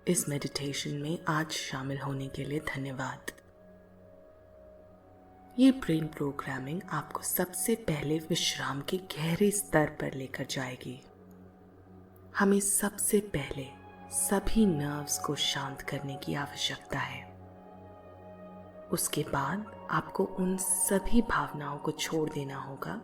इस मेडिटेशन में आज शामिल होने के लिए धन्यवाद। ये ब्रेन प्रोग्रामिंग आपको सबसे पहले विश्राम के गहरे स्तर पर लेकर जाएगी। हमें सबसे पहले सभी नर्व्स को शांत करने की आवश्यकता है। उसके बाद आपको उन सभी भावनाओं को छोड़ देना होगा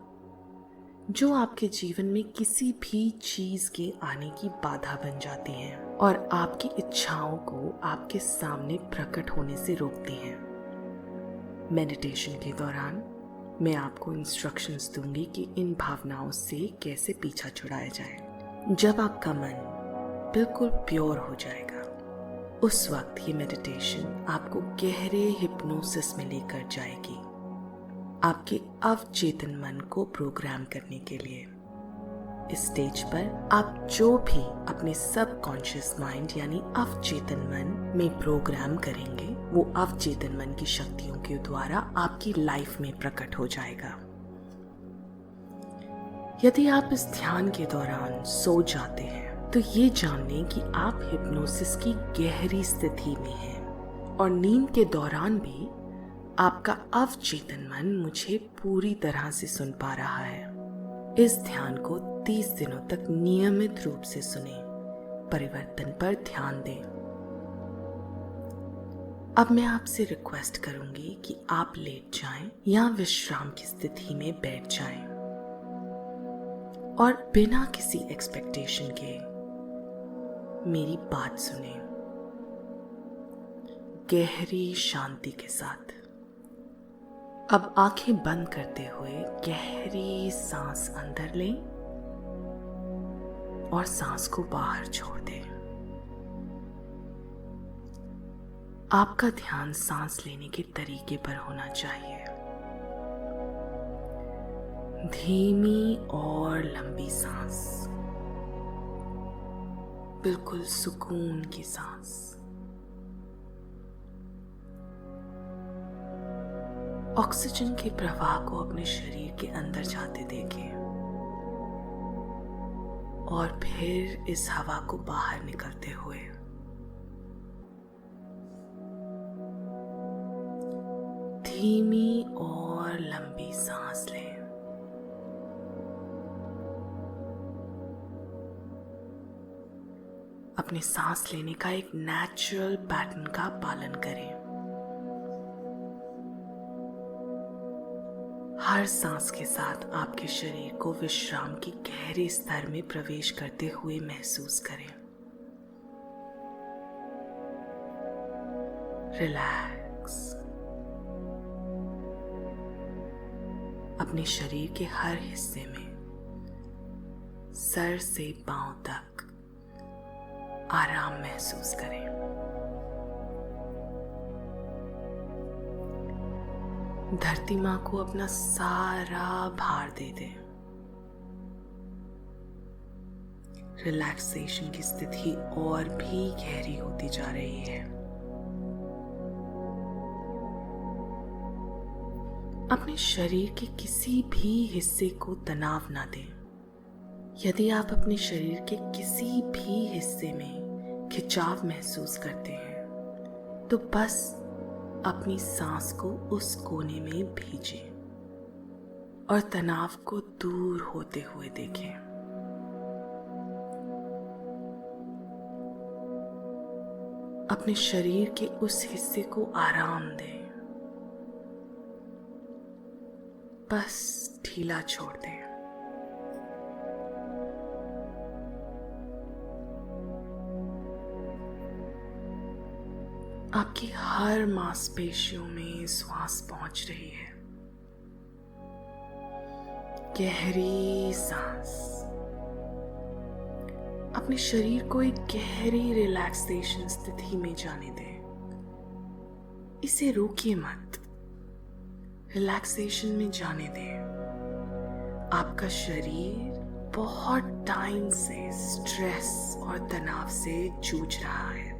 जो आपके जीवन में किसी भी चीज के आने की बाधा बन जाती हैं और आपकी इच्छाओं को आपके सामने प्रकट होने से रोकती हैं। मेडिटेशन के दौरान मैं आपको इंस्ट्रक्शंस दूंगी कि इन भावनाओं से कैसे पीछा छुड़ाया जाए। जब आपका मन बिल्कुल प्योर हो जाएगा, उस वक्त ये मेडिटेशन आपको गहरे हिप्नोसिस में लेकर जाएगी, आपके अवचेतन मन को प्रोग्राम करने के लिए। इस स्टेज पर आप जो भी अपने सबकॉन्शियस माइंड यानी अवचेतन मन में प्रोग्राम करेंगे, वो अवचेतन मन की शक्तियों के द्वारा आपकी लाइफ में प्रकट हो जाएगा। यदि आप इस ध्यान के दौरान सो जाते हैं तो ये जान लें कि आप हिप्नोसिस की गहरी स्थिति में हैं और नींद के दौरान भी आपका अवचेतन मन मुझे पूरी तरह से सुन पा रहा है। इस ध्यान को 30 दिनों तक नियमित रूप से सुने, परिवर्तन पर ध्यान दें। अब मैं आपसे रिक्वेस्ट करूंगी कि आप लेट जाएं या विश्राम की स्थिति में बैठ जाएं और बिना किसी एक्सपेक्टेशन के मेरी बात सुने, गहरी शांति के साथ। अब आंखें बंद करते हुए गहरी सांस अंदर लें और सांस को बाहर छोड़ दें। आपका ध्यान सांस लेने के तरीके पर होना चाहिए। धीमी और लंबी सांस, बिल्कुल सुकून की सांस। ऑक्सीजन के प्रवाह को अपने शरीर के अंदर जाते देखें और फिर इस हवा को बाहर निकलते हुए। धीमी और लंबी सांस लें। अपने सांस लेने का एक नेचुरल पैटर्न का पालन करें। हर सांस के साथ आपके शरीर को विश्राम के गहरे स्तर में प्रवेश करते हुए महसूस करें। रिलैक्स। अपने शरीर के हर हिस्से में सर से पांव तक आराम महसूस करें। धरती माँ को अपना सारा भार दे दें। रिलैक्सेशन की स्थिति और भी गहरी होती जा रही है। अपने शरीर के किसी भी हिस्से को तनाव ना दें। यदि आप अपने शरीर के किसी भी हिस्से में खिंचाव महसूस करते हैं तो बस अपनी सांस को उस कोने में भेजें और तनाव को दूर होते हुए देखें। अपने शरीर के उस हिस्से को आराम दें, बस ढीला छोड़ दें। आपकी हर मांसपेशियों में श्वास पहुंच रही है। गहरी सांस। अपने शरीर को एक गहरी रिलैक्सेशन स्थिति में जाने दें। इसे रोकिए मत, रिलैक्सेशन में जाने दें। आपका शरीर बहुत टाइम से स्ट्रेस और तनाव से जूझ रहा है,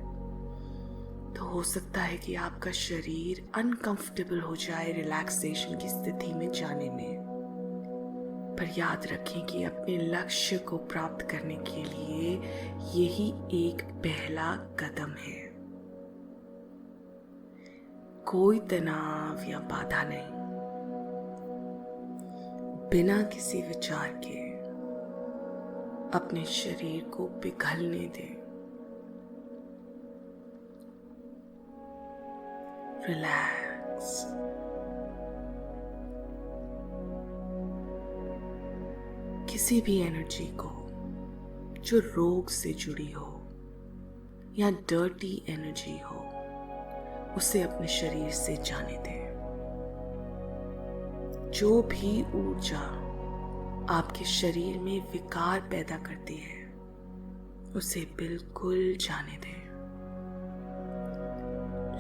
तो हो सकता है कि आपका शरीर अनकंफर्टेबल हो जाए रिलैक्सेशन की स्थिति में जाने में। पर याद रखें कि अपने लक्ष्य को प्राप्त करने के लिए यही एक पहला कदम है। कोई तनाव या बाधा नहीं। बिना किसी विचार के अपने शरीर को पिघलने दें। रिलैक्स। किसी भी एनर्जी को जो रोग से जुड़ी हो या डर्टी एनर्जी हो, उसे अपने शरीर से जाने दें। जो भी ऊर्जा आपके शरीर में विकार पैदा करती है, उसे बिल्कुल जाने दें।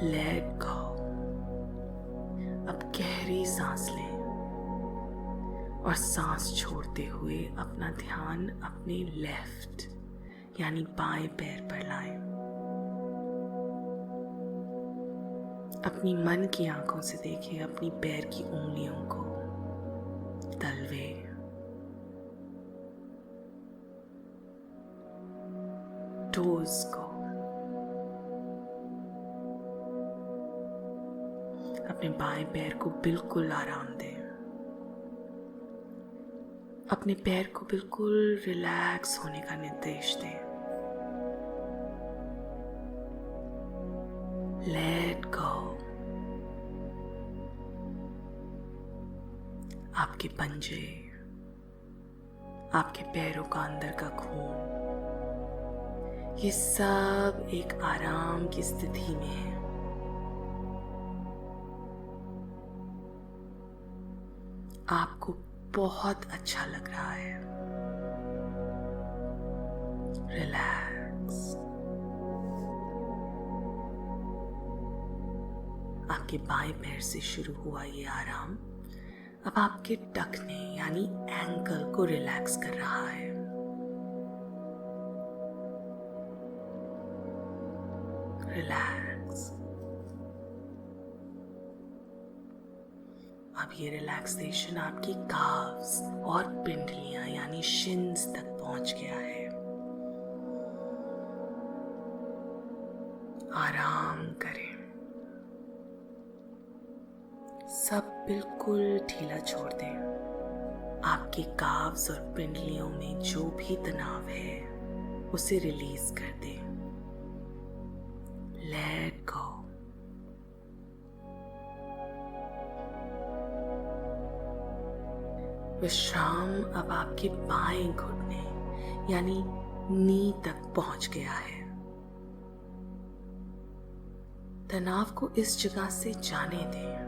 Let go. अब गहरी सांस लें और सांस छोड़ते हुए अपना ध्यान अपने लेफ्ट यानी बाएं पैर पर लाएं। अपनी मन की आंखों से देखें अपनी पैर की उंगलियों को, तलवे, टोज को। अपने बाएं पैर को बिल्कुल आराम दें। अपने पैर को बिल्कुल रिलैक्स होने का निर्देश दें। Let go. आपके पंजे, आपके पैरों का अंदर का खून, ये सब एक आराम की स्थिति में है। आपको बहुत अच्छा लग रहा है। रिलैक्स। आपके बाएं पैर से शुरू हुआ ये आराम अब आपके टखने यानी एंकल को रिलैक्स कर रहा है। रिलैक्स। अब ये रिलैक्सेशन आपकी काव्स और पिंडलियां यानी शिन्स तक पहुंच गया है। आराम करें। सब बिल्कुल ढीला छोड़ दें। आपके काव्स और पिंडलियों में जो भी तनाव है उसे रिलीज कर दें। Let go. विश्राम अब आपके बाएं घुटने यानी नी तक पहुंच गया है। तनाव को इस जगह से जाने दें।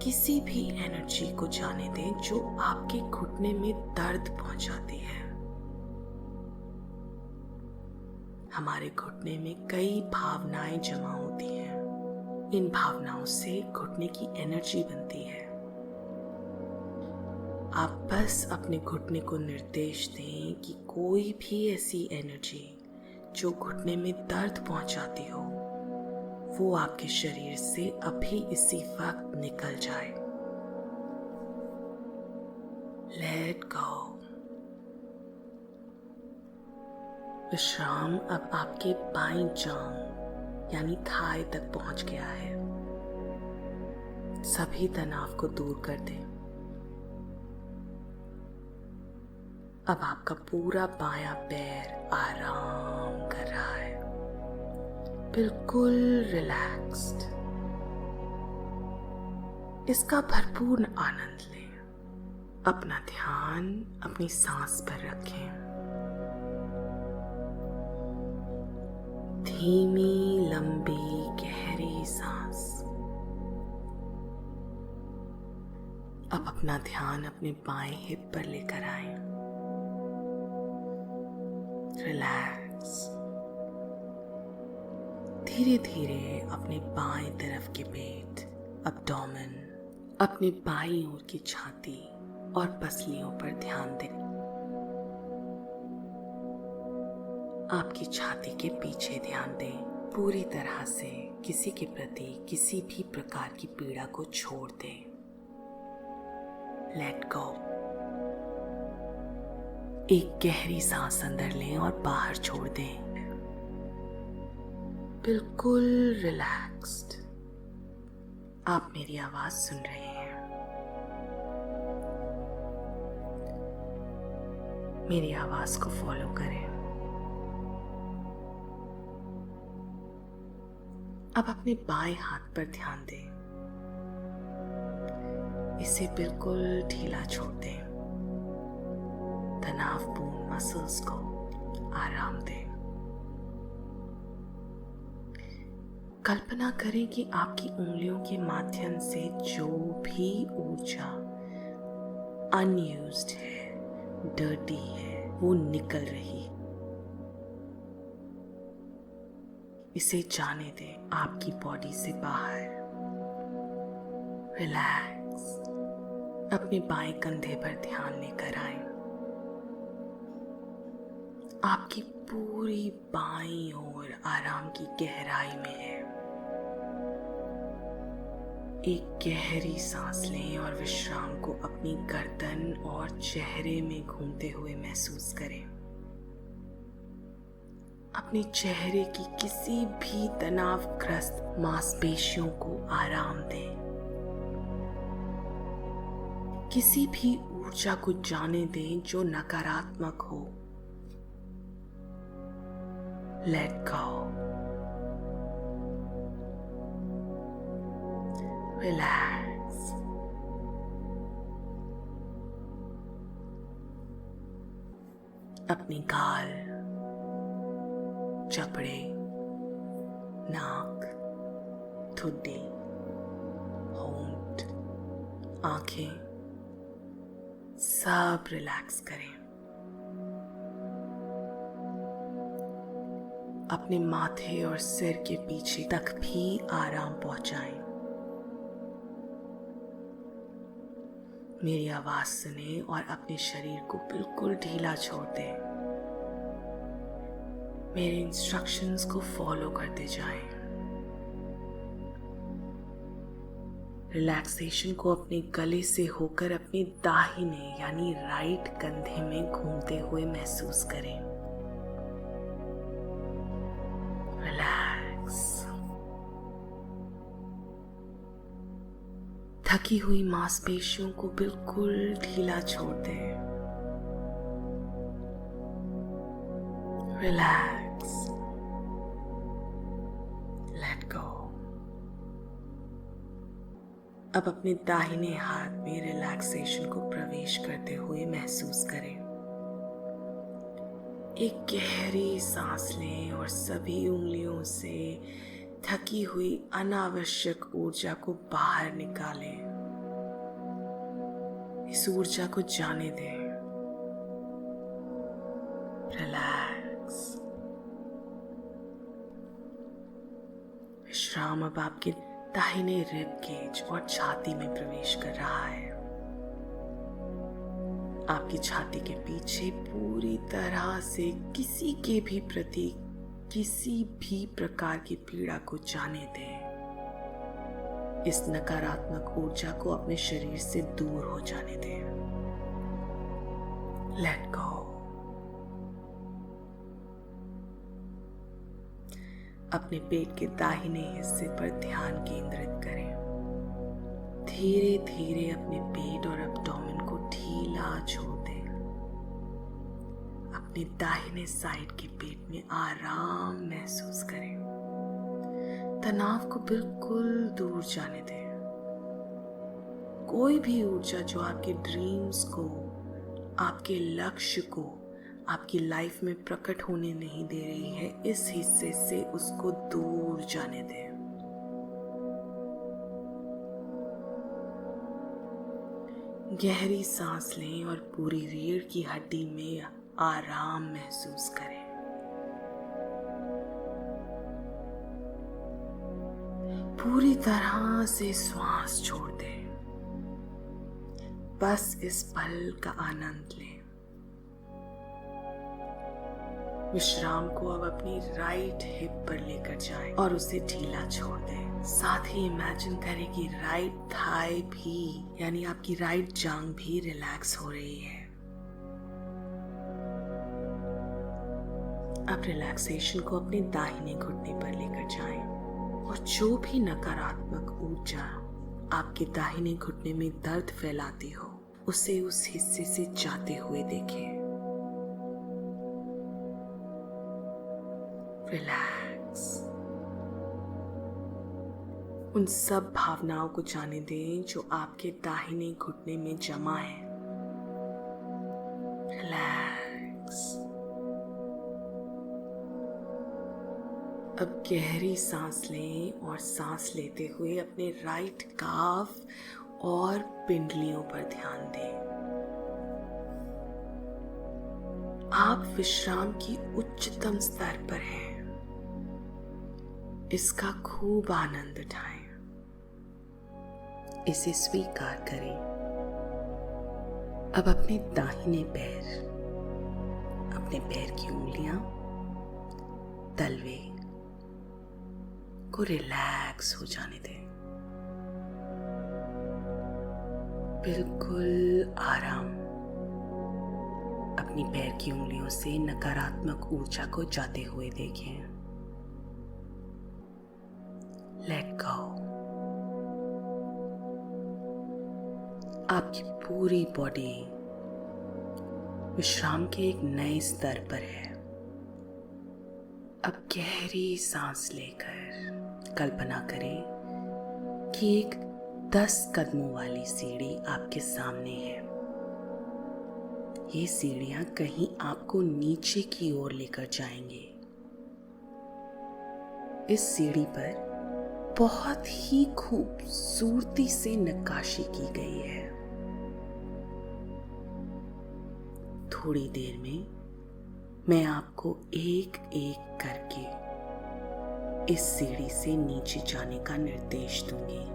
किसी भी एनर्जी को जाने दें जो आपके घुटने में दर्द पहुंचाती है। हमारे घुटने में कई भावनाएं जमा होती हैं। इन भावनाओं से घुटने की एनर्जी बनती है। आप बस अपने घुटने को निर्देश दें कि कोई भी ऐसी एनर्जी जो घुटने में दर्द पहुंचाती हो, वो आपके शरीर से अभी इसी वक्त निकल जाए। Let go. विश्राम अब आपके बाईं जांघ यानी थाई तक पहुंच गया है। सभी तनाव को दूर कर दें। अब आपका पूरा बायां पैर आराम कर रहा है, बिल्कुल रिलैक्स्ड। इसका भरपूर आनंद लें। अपना ध्यान अपनी सांस पर रखें। धीमी, लंबी, गहरी सांस। अब अपना ध्यान अपने बाएं हिप पर लेकर आएं। रिलैक्स। धीरे धीरे अपने बाएं तरफ के पेट, एब्डोमेन, अपने बाईं ओर की छाती और पसलियों पर ध्यान दें। आपकी छाती के पीछे ध्यान दें। पूरी तरह से किसी के प्रति किसी भी प्रकार की पीड़ा को छोड़ दें। Let go. एक गहरी सांस अंदर लें और बाहर छोड़ दें। बिल्कुल रिलैक्स्ड। आप मेरी आवाज सुन रहे हैं। मेरी आवाज को फॉलो करें। अब अपने बाएं हाथ पर ध्यान दें। इसे बिल्कुल ढीला छोड़ दें। तनावपूर्ण मसल्स को आराम दें। कल्पना करें कि आपकी उंगलियों के माध्यम से जो भी ऊर्जा अनयूज्ड है, डर्टी है, वो निकल रही। इसे जाने दें आपकी बॉडी से बाहर। रिलैक्स। अपने बाएं कंधे पर ध्यान लेकर आए। आपकी पूरी बाईं ओर आराम की गहराई में है। एक गहरी सांस लें और विश्राम को अपनी गर्दन और चेहरे में घूमते हुए महसूस करें। अपने चेहरे की किसी भी तनावग्रस्त मांसपेशियों को आराम दें। किसी भी ऊर्जा को जाने दें जो नकारात्मक हो। Let go. रिलैक्स। अपनी गाल, जबड़े, नाक, ठुड्डी, होंठ, आंखें सब रिलैक्स करें। अपने माथे और सिर के पीछे तक भी आराम पहुंचाएं। मेरी आवाज सुने और अपने शरीर को बिल्कुल ढीला छोड़ दें। मेरे इंस्ट्रक्शंस को फॉलो करते जाएं। रिलैक्सेशन को अपने गले से होकर अपने दाहिने यानी राइट कंधे में घूमते हुए महसूस करें। रिलैक्स। थकी हुई मांसपेशियों को बिल्कुल ढीला छोड़ दें। रिलैक्स। Let go. अब अपने दाहिने हाथ में रिलैक्सेशन को प्रवेश करते हुए महसूस करें। एक गहरी सांस लें और सभी उंगलियों से थकी हुई अनावश्यक ऊर्जा को बाहर निकालें। इस ऊर्जा को जाने दें। रिलैक्स। विश्राम अब आपके दाहिने रिब केज और छाती में प्रवेश कर रहा है। आपकी छाती के पीछे पूरी तरह से किसी के भी प्रति किसी भी प्रकार की पीड़ा को जाने दें। इस नकारात्मक ऊर्जा को अपने शरीर से दूर हो जाने दें। Let go. अपने पेट के दाहिने हिस्से पर ध्यान केंद्रित करें। धीरे धीरे अपने पेट और एब्डोमेन को ढीला छोड़ दें। अपने दाहिने साइड के पेट में आराम महसूस करें। तनाव को बिल्कुल दूर जाने दें। कोई भी ऊर्जा जो आपके ड्रीम्स को, आपके लक्ष्य को, आपकी लाइफ में प्रकट होने नहीं दे रही है, इस हिस्से से उसको दूर जाने दें। गहरी सांस लें और पूरी रीढ़ की हड्डी में आराम महसूस करें। पूरी तरह से श्वास छोड़ दें। बस इस पल का आनंद लें। विश्राम को अब अपनी राइट हिप पर लेकर जाएं और उसे ढीला छोड़ दें। साथ ही इमेजिन करें कि राइट थाई भी यानी आपकी राइट जांघ भी रिलैक्स हो रही है। अब रिलैक्सेशन को अपने दाहिने घुटने पर लेकर जाएं और जो भी नकारात्मक ऊर्जा आपके दाहिने घुटने में दर्द फैलाती हो उसे उस हिस्से से जाते हुए देखें। रिलैक्स। उन सब भावनाओं को जाने दें जो आपके दाहिने घुटने में जमा है। रिलैक्स। अब गहरी सांस लें और सांस लेते हुए अपने राइट काफ और पिंडलियों पर ध्यान दें। आप विश्राम की उच्चतम स्तर पर हैं। इसका खूब आनंद उठाएं। इसे स्वीकार करें। अब अपने दाहिने पैर, अपने पैर की उंगलियां, तलवे को रिलैक्स हो जाने दें। बिल्कुल आराम। अपनी पैर की उंगलियों से नकारात्मक ऊर्जा को जाते हुए देखें। Let go. आपकी पूरी बॉडी विश्राम के एक नए स्तर पर है। अब गहरी सांस लेकर कल्पना करें कि एक 10 कदमों वाली सीढ़ी आपके सामने है। ये सीढ़ियां कहीं आपको नीचे की ओर लेकर जाएंगे। इस सीढ़ी पर बहुत ही खूबसूरती से नक्काशी की गई है। थोड़ी देर में मैं आपको एक एक करके इस सीढ़ी से नीचे जाने का निर्देश दूंगी।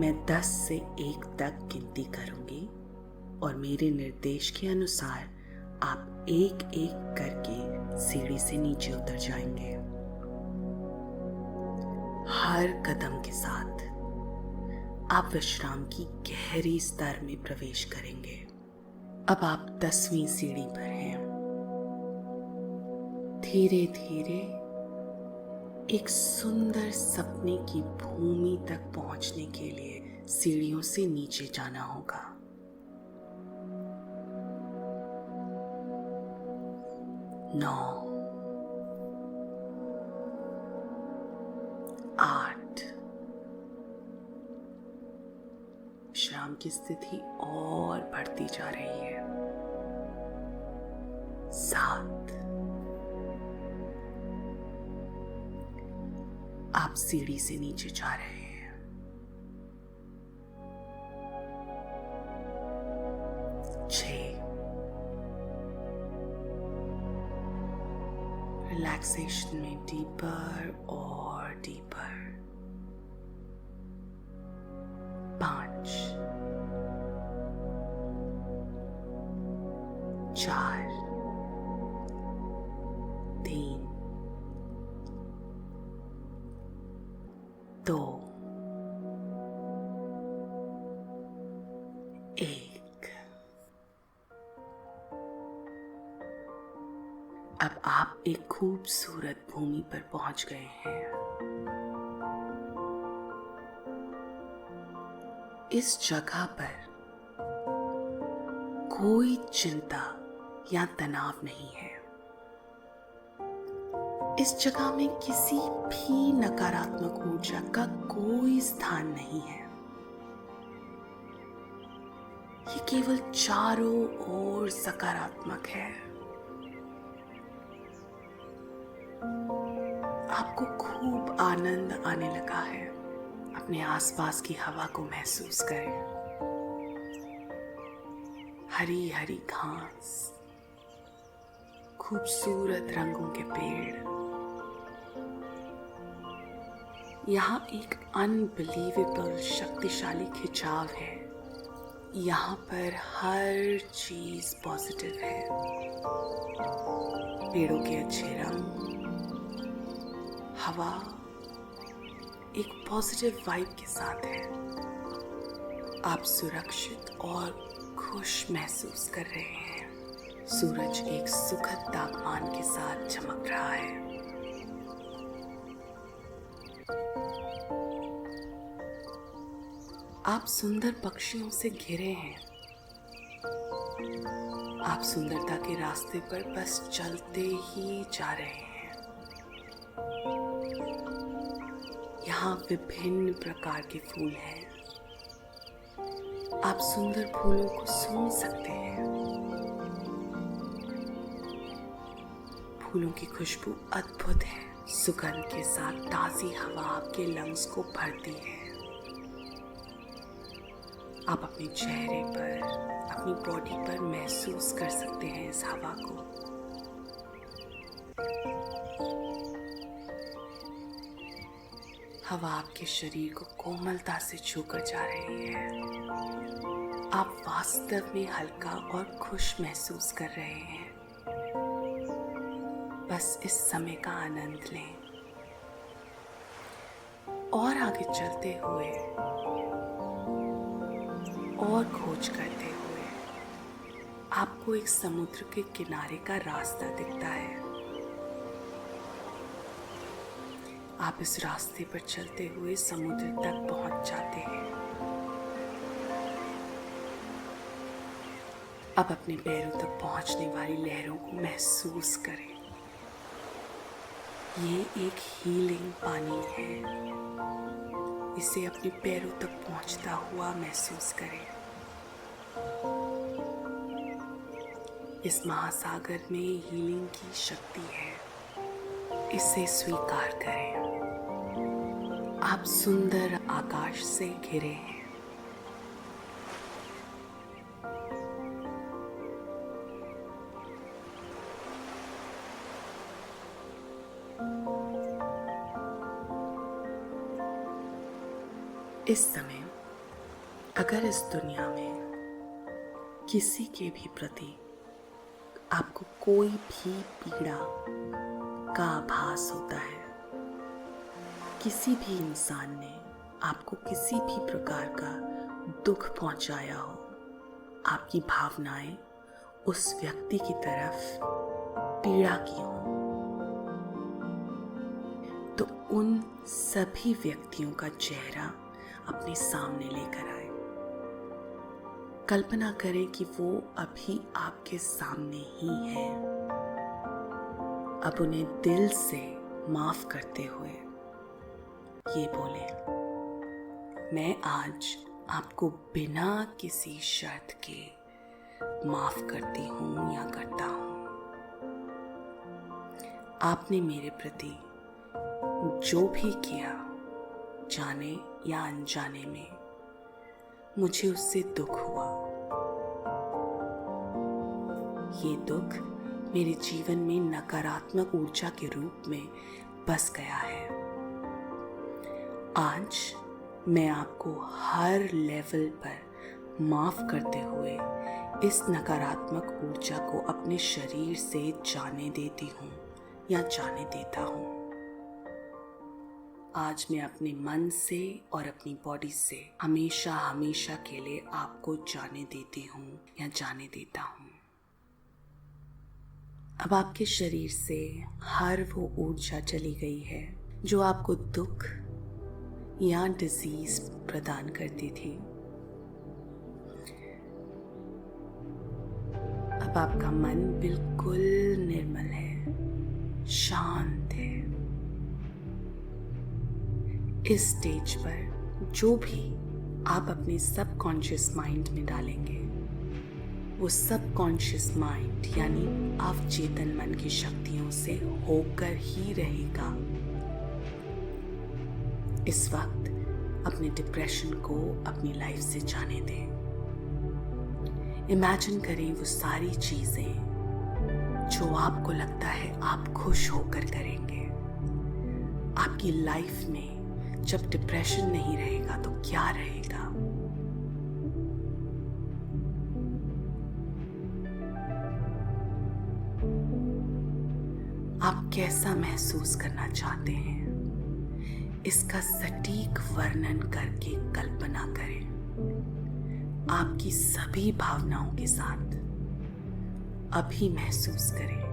मैं 10 से 1 तक गिनती करूंगी और मेरे निर्देश के अनुसार आप एक एक करके सीढ़ी से नीचे उतर जाएंगे। हर कदम के साथ आप विश्राम की गहरी स्तर में प्रवेश करेंगे। अब आप 10वीं सीढ़ी पर हैं। धीरे धीरे एक सुंदर सपने की भूमि तक पहुंचने के लिए सीढ़ियों से नीचे जाना होगा। 9, 8। विश्राम की स्थिति और बढ़ती जा रही है। 7। आप सीढ़ी से नीचे जा रहे हैं। 6। रिलैक्सेशन में डीपर और डीपर। 5, 4, 3, 2, 1। अब आप एक खूबसूरत भूमि पर पहुंच गए हैं। इस जगह पर कोई चिंता या तनाव नहीं है। इस जगह में किसी भी नकारात्मक ऊर्जा का कोई स्थान नहीं है। ये केवल चारों ओर सकारात्मक है। आपको खूब आनंद आने लगा है। अपने आसपास की हवा को महसूस करें। हरी हरी घास, खूबसूरत रंगों के पेड़। यहाँ एक अनबिलीवेबल शक्तिशाली खिंचाव है यहाँ पर हर चीज पॉजिटिव है। पेड़ों के अच्छे रंग, हवा एक पॉजिटिव वाइब के साथ है। आप सुरक्षित और खुश महसूस कर रहे हैं। सूरज एक सुखद तापमान के साथ चमक रहा है। आप सुंदर पक्षियों से घिरे हैं। आप सुंदरता के रास्ते पर बस चलते ही जा रहे हैं। यहाँ विभिन्न प्रकार के फूल हैं। आप सुंदर फूलों को सूंघ सकते हैं। फूलों की खुशबू अद्भुत है। सुगंध के साथ ताजी हवा आपके लंग्स को भरती है। आप अपने चेहरे पर, अपनी बॉडी पर महसूस कर सकते हैं इस हवा को। हवा आपके शरीर को कोमलता से छूकर जा रही है। आप वास्तव में हल्का और खुश महसूस कर रहे हैं। बस इस समय का आनंद लें और आगे चलते हुए और खोज करते हुए आपको एक समुद्र के किनारे का रास्ता दिखता है। आप इस रास्ते पर चलते हुए समुद्र तक पहुंच जाते हैं। अब अपने पैरों तक पहुंचने वाली लहरों को महसूस करें। ये एक हीलिंग पानी है। इसे अपने पैरों तक पहुंचता हुआ महसूस करें। इस महासागर में हीलिंग की शक्ति है। इसे स्वीकार करें। आप सुंदर आकाश से घिरे हैं। इस समय अगर इस दुनिया में किसी के भी प्रति आपको कोई भी पीड़ा का आभास होता है, किसी भी इंसान ने आपको किसी भी प्रकार का दुख पहुंचाया हो, आपकी भावनाएं उस व्यक्ति की तरफ पीड़ा की हो, तो उन सभी व्यक्तियों का चेहरा अपने सामने लेकर आए। कल्पना करें कि वो अभी आपके सामने ही है। अब उन्हें दिल से माफ करते हुए ये बोले, मैं आज आपको बिना किसी शर्त के माफ करती हूँ या करता हूँ। आपने मेरे प्रति जो भी किया, जाने या अनजाने में, मुझे उससे दुख हुआ। ये दुख मेरे जीवन में नकारात्मक ऊर्जा के रूप में बस गया है। आज मैं आपको हर लेवल पर माफ करते हुए इस नकारात्मक ऊर्जा को अपने शरीर से जाने देती हूँ या जाने देता हूँ। आज मैं अपने मन से और अपनी बॉडी से हमेशा हमेशा के लिए आपको जाने देती हूँ या जाने देता हूँ। अब आपके शरीर से हर वो ऊर्जा चली गई है जो आपको दुख या डिजीज प्रदान करती थी। अब आपका मन बिल्कुल निर्मल है, शांत है। इस स्टेज पर जो भी आप अपने सबकॉन्शियस माइंड में डालेंगे, वो सबकॉन्शियस माइंड यानी अवचेतन मन की शक्तियों से होकर ही रहेगा। इस वक्त अपने डिप्रेशन को अपनी लाइफ से जाने दें। इमेजिन करें वो सारी चीजें जो आपको लगता है आप खुश होकर करेंगे। आपकी लाइफ में जब डिप्रेशन नहीं रहेगा तो क्या रहेगा? आप कैसा महसूस करना चाहते हैं, इसका सटीक वर्णन करके कल्पना करें। आपकी सभी भावनाओं के साथ अभी महसूस करें।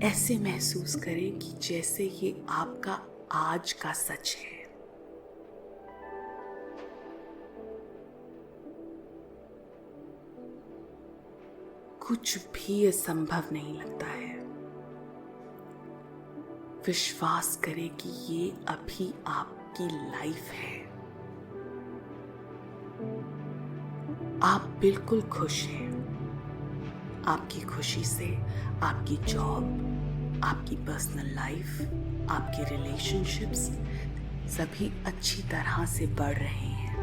ऐसे महसूस करें कि जैसे ये आपका आज का सच है। कुछ भी असंभव नहीं लगता है। विश्वास करें कि ये अभी आपकी लाइफ है। आप बिल्कुल खुश हैं। आपकी खुशी से आपकी जॉब, आपकी पर्सनल लाइफ, आपके रिलेशनशिप्स सभी अच्छी तरह से बढ़ रहे हैं।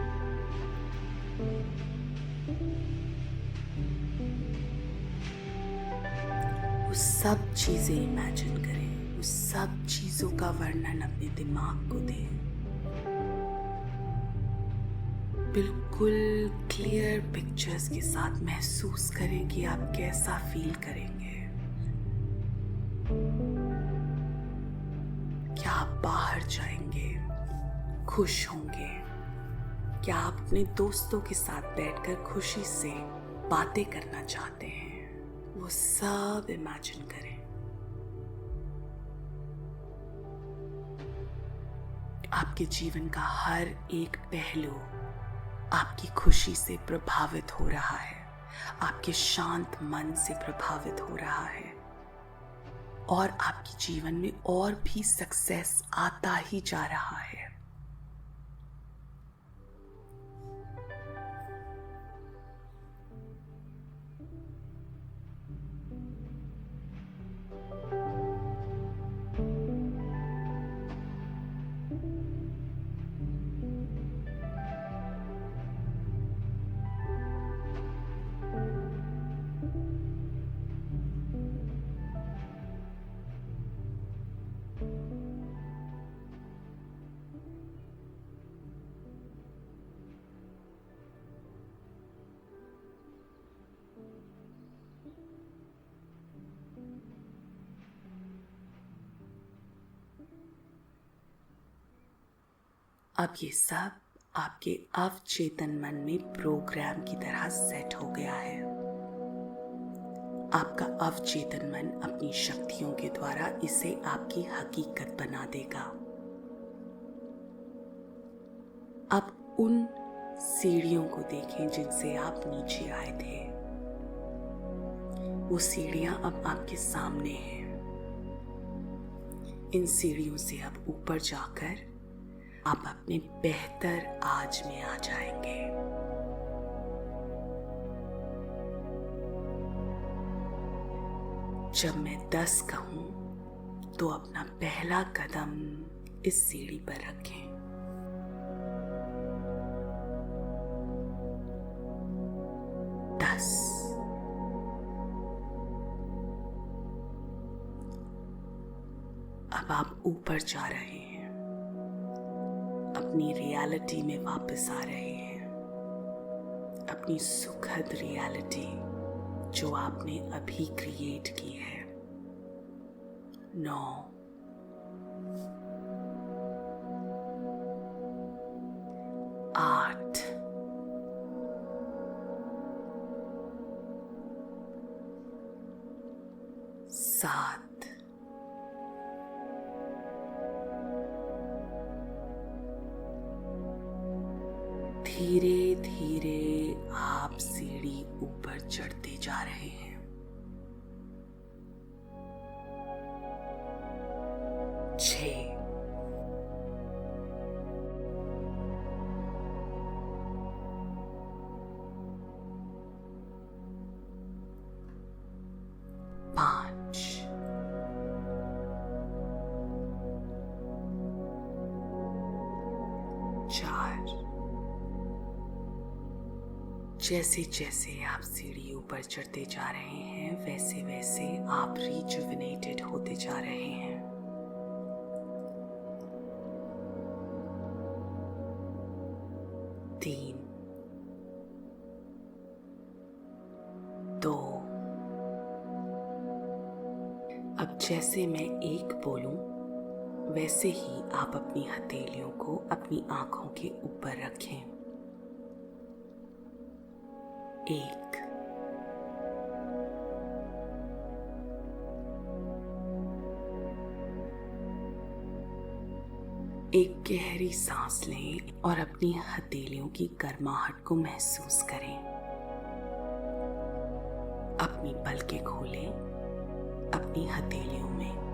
वो सब चीजें इमेजिन करें, उस सब चीजों का वर्णन अपने दिमाग को दें। बिल्कुल क्लियर पिक्चर्स के साथ महसूस करें कि आप कैसा फील करेंगे। क्या आप बाहर जाएंगे, खुश होंगे? क्या आप अपने दोस्तों के साथ बैठकर खुशी से बातें करना चाहते हैं? वो सब इमेजिन करें। आपके जीवन का हर एक पहलू आपकी खुशी से प्रभावित हो रहा है, आपके शांत मन से प्रभावित हो रहा है, और आपके जीवन में और भी सक्सेस आता ही जा रहा है। अब ये सब आपके अवचेतन मन में प्रोग्राम की तरह सेट हो गया है। आपका अवचेतन मन अपनी शक्तियों के द्वारा इसे आपकी हकीकत बना देगा। अब उन सीढ़ियों को देखें जिनसे आप नीचे आए थे। वो सीढ़ियां अब आपके सामने हैं। इन सीढ़ियों से अब ऊपर जाकर आप अपने बेहतर आज में आ जाएंगे। जब मैं 10 कहूं तो अपना पहला कदम इस सीढ़ी पर रखें। 10। अब आप ऊपर जा रहे हैं, अपनी रियलिटी में वापस आ रहे हैं, अपनी सुखद रियलिटी जो आपने अभी क्रिएट की है। 9, 8, 7, 'धीरे धीरे आप सीढ़ी ऊपर चढ़ते जा रहे हैं। 6, 5, 4। जैसे जैसे आप सीढ़ी ऊपर चढ़ते जा रहे हैं वैसे वैसे आप रिजुविनेटेड होते जा रहे हैं। 3, 2, अब जैसे मैं एक बोलूं, वैसे ही आप अपनी हथेलियों को अपनी आंखों के ऊपर रखें। 1, 1 गहरी सांस लें और अपनी हथेलियों की गर्माहट को महसूस करें। अपनी पलकें खोलें अपनी हथेलियों में।